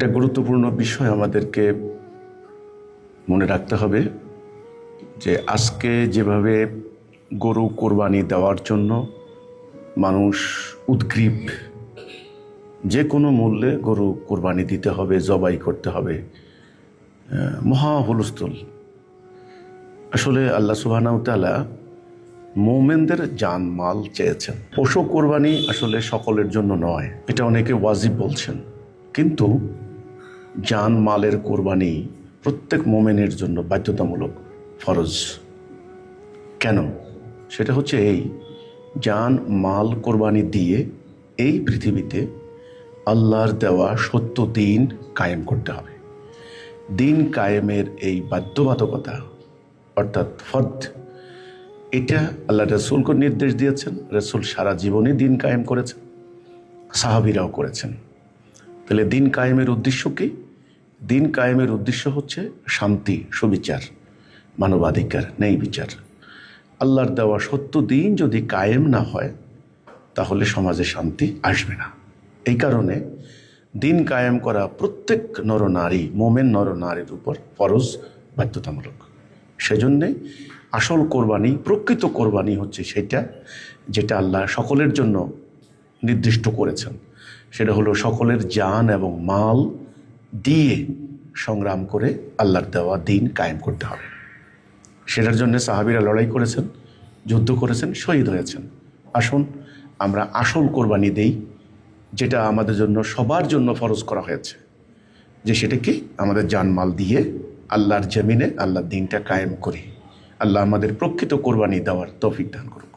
একটা গুরুত্বপূর্ণ বিষয় আমাদেরকে মনে রাখতে হবে যে আজকে যেভাবে গরু কোরবানি দেওয়ার জন্য মানুষ উদগ্রীব, যে কোনো মূল্যে গরু কোরবানি দিতে হবে, জবাই করতে হবে, মহা হুলস্থুল। আসলে আল্লাহ সুবহানাহু ওয়া তাআলা মুমিনদের জান মাল চেয়েছেন। পশু কোরবানি আসলে সকলের জন্য নয়, এটা অনেকে ওয়াজিব বলছেন, কিন্তু জান মালের কোরবানি প্রত্যেক মুমিনের জন্য বাধ্যতামূলক, ফরজ। কেন? সেটা হচ্ছে এই, জান মাল কোরবানি দিয়ে এই পৃথিবীতে আল্লাহর দেওয়া সত্য দিন কায়েম করতে হবে। দিন কায়েমের এই বাধ্যবাধকতা অর্থাৎ ফরজ, এটা আল্লাহ রাসূলকে নির্দেশ দিয়েছেন। রাসূল সারা জীবনই দিন কায়েম করেছেন, সাহাবীরাও করেছেন। তাহলে দিন কায়েমের উদ্দেশ্য কি? দিন কায়েমের উদ্দেশ্য হচ্ছে শান্তি, সুবিচার, মানবাধিকার, ন্যায় বিচার। আল্লাহর দেওয়া সত্য দিন যদি কায়েম না হয় তাহলে সমাজে শান্তি আসবে না। এই কারণে দিন কায়েম করা প্রত্যেক নরনারী, মোমেন নরনারীর উপর ফরজ, বাধ্যতামূলক। সেজন্যে আসল কোরবানি, প্রকৃত কোরবানি হচ্ছে সেটা যেটা আল্লাহ সকলের জন্য নির্দিষ্ট করেছেন। সেটা হলো সকলের জান এবং মাল দিয়ে সংগ্রাম করে আল্লাহর দেওয়া দিন কায়েম করতে হবে। সেটার জন্য সাহাবীরা লড়াই করেছেন, যুদ্ধ করেছেন, শহীদ হয়েছেন। আসুন আমরা আসল কোরবানি দেই, যেটা আমাদের জন্য, সবার জন্য ফরজ করা হয়েছে, যে সেটা কি? আমাদের জানমাল দিয়ে আল্লাহর জমিনে আল্লাহর দিনটা কায়েম করি। আল্লাহ আমাদের প্রকৃত কোরবানি দেওয়ার তৌফিক দান করুন।